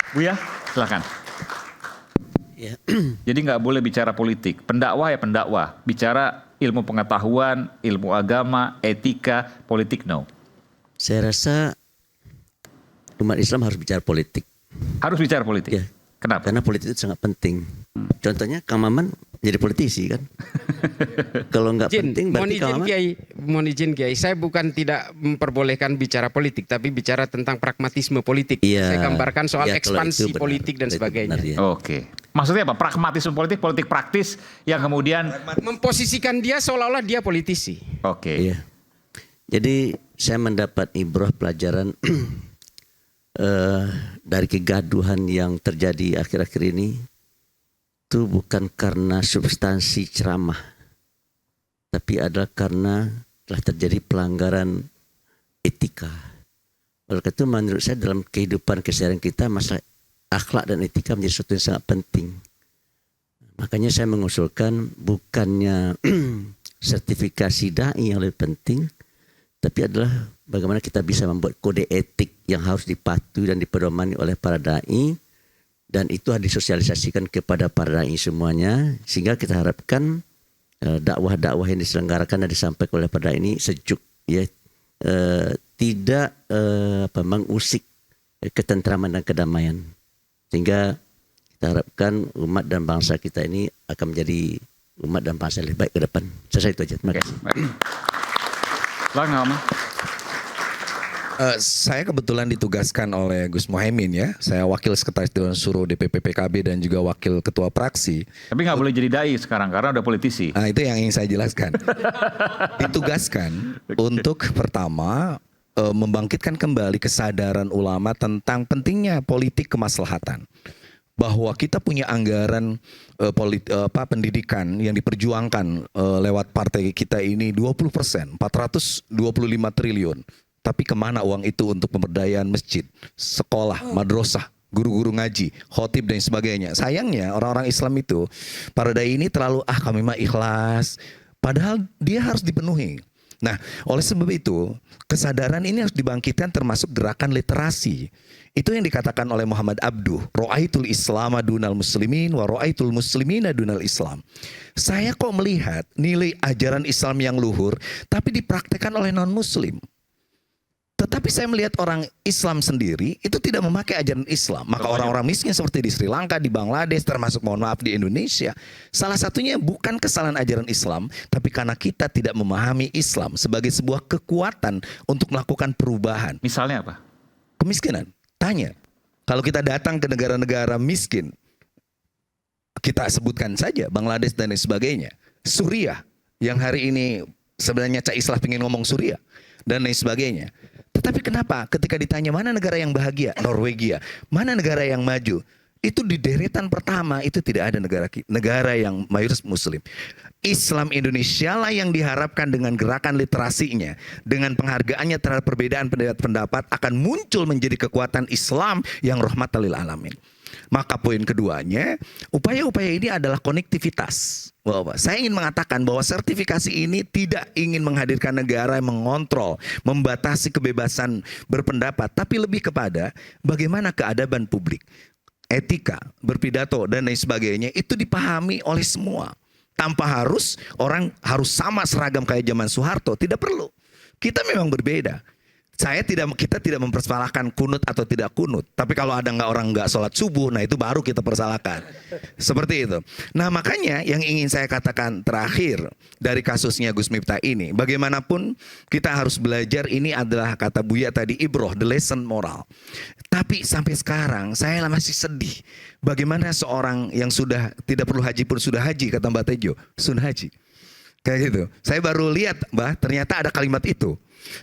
Buya, silakan. Ya. Jadi nggak boleh bicara politik. Pendakwah ya pendakwah. Bicara ilmu pengetahuan, ilmu agama, etika, politik no. Saya rasa umat Islam harus bicara politik. Harus bicara politik. Ya. Kenapa? Karena politik itu sangat penting. Contohnya Kang Maman jadi politisi kan. Kalau nggak penting berarti Kang Maman. Mohon izin Kiai, saya bukan tidak memperbolehkan bicara politik, tapi bicara tentang pragmatisme politik. Iya. Saya gambarkan soal Iya, kalau ekspansi itu benar. politik dan Kalau itu sebagainya. benar, ya. Oke. Maksudnya apa? Pragmatisme politik, politik praktis yang kemudian. Memposisikan dia seolah-olah dia politisi. Oke. Iya. Jadi saya mendapat ibrah pelajaran dari kegaduhan yang terjadi akhir-akhir ini itu bukan karena substansi ceramah, tapi adalah karena telah terjadi pelanggaran etika. Oleh karena itu menurut saya dalam kehidupan keseharian kita masalah akhlak dan etika menjadi sesuatu yang sangat penting. Makanya saya mengusulkan bukannya sertifikasi dai yang lebih penting, tapi adalah bagaimana kita bisa membuat kode etik yang harus dipatuhi dan dipedomani oleh para dai, dan itu harus disosialisasikan kepada para dai semuanya, sehingga kita harapkan dakwah-dakwah yang diselenggarakan dan disampaikan oleh para dai ini sejuk, ya, tidak mengusik ketentraman dan kedamaian, sehingga kita harapkan umat dan bangsa kita ini akan menjadi umat dan bangsa yang lebih baik ke depan. Saya itu aja. Terima kasih. Silakan. Saya kebetulan ditugaskan oleh Gus Mohaimin ya. Saya wakil sekretaris Dewan Suruh DPP PKB dan juga wakil ketua praksi. Tapi nggak boleh jadi dai sekarang karena udah politisi. Nah, itu yang ingin saya jelaskan. Ditugaskan untuk pertama membangkitkan kembali kesadaran ulama tentang pentingnya politik kemaslahatan. Bahwa kita punya anggaran pendidikan yang diperjuangkan lewat partai kita ini 20%, 425 triliun. Tapi kemana uang itu untuk pemberdayaan masjid, sekolah, madrasah, guru-guru ngaji, khotib dan sebagainya. Sayangnya orang-orang Islam itu, para dai ini terlalu kami mah ikhlas. Padahal dia harus dipenuhi. Nah, oleh sebab itu, kesadaran ini harus dibangkitkan termasuk gerakan literasi. Itu yang dikatakan oleh Muhammad Abduh, ro'aitul islama dunal muslimin wa ro'aitul muslimina dunal islam. Saya kok melihat nilai ajaran Islam yang luhur, tapi dipraktekkan oleh non-muslim. Tetapi saya melihat orang Islam sendiri itu tidak memakai ajaran Islam. Maka orang-orang miskin seperti di Sri Lanka, di Bangladesh, termasuk mohon maaf di Indonesia, salah satunya bukan kesalahan ajaran Islam, tapi karena kita tidak memahami Islam sebagai sebuah kekuatan untuk melakukan perubahan. Misalnya apa? Kemiskinan. Tanya, kalau kita datang ke negara-negara miskin, kita sebutkan saja Bangladesh dan lain sebagainya. Suriah, yang hari ini sebenarnya Cak Islah ingin ngomong Suriah, dan lain sebagainya. Tetapi kenapa ketika ditanya mana negara yang bahagia? Norwegia. Mana negara yang maju? Itu di deretan pertama itu tidak ada negara yang mayoritas muslim. Islam Indonesia lah yang diharapkan dengan gerakan literasinya, dengan penghargaannya terhadap perbedaan pendapat akan muncul menjadi kekuatan Islam yang rahmatan lil alamin. Maka poin keduanya, upaya-upaya ini adalah konektivitas. Saya ingin mengatakan bahwa sertifikasi ini tidak ingin menghadirkan negara yang mengontrol, membatasi kebebasan berpendapat, tapi lebih kepada bagaimana keadaban publik, etika, berpidato, dan lain sebagainya itu dipahami oleh semua. Tanpa harus orang harus sama seragam kayak zaman Soeharto, tidak perlu. Kita memang berbeda. Kita tidak mempersalahkan kunut atau tidak kunut. Tapi kalau ada orang nggak sholat subuh, nah itu baru kita persalahkan. Seperti itu. Nah makanya yang ingin saya katakan terakhir dari kasusnya Gus Miftah ini, bagaimanapun kita harus belajar, ini adalah kata Buya tadi ibroh, the lesson moral. Tapi sampai sekarang saya masih sedih. Bagaimana seorang yang sudah tidak perlu haji pun sudah haji, kata Mbak Tejo, sudah haji. Kayak gitu. Saya baru lihat, Mbak, ternyata ada kalimat itu.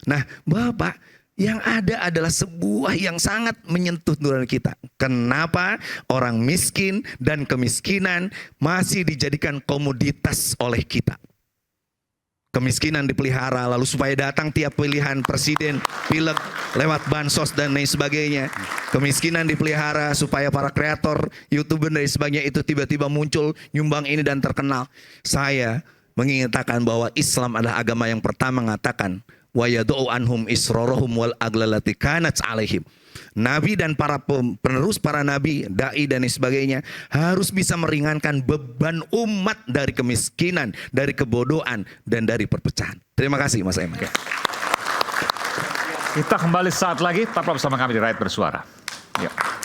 Nah, Bapak, yang ada adalah sebuah yang sangat menyentuh nurani kita. Kenapa orang miskin dan kemiskinan masih dijadikan komoditas oleh kita? Kemiskinan dipelihara, lalu supaya datang tiap pilihan presiden, pilek, lewat bansos dan lain sebagainya. Kemiskinan dipelihara supaya para kreator, YouTuber dan sebagainya itu tiba-tiba muncul, nyumbang ini dan terkenal. Saya mengatakan bahwa Islam adalah agama yang pertama mengatakan wa yad'u anhum israrahum wal aglalati kanat alaihim. nabi dan para penerus para nabi, dai dan sebagainya harus bisa meringankan beban umat dari kemiskinan, dari kebodohan dan dari perpecahan. Terima kasih Mas Aiman. Kita kembali saat lagi, tetaplah bersama kami di Rakyat Bersuara. Yuk.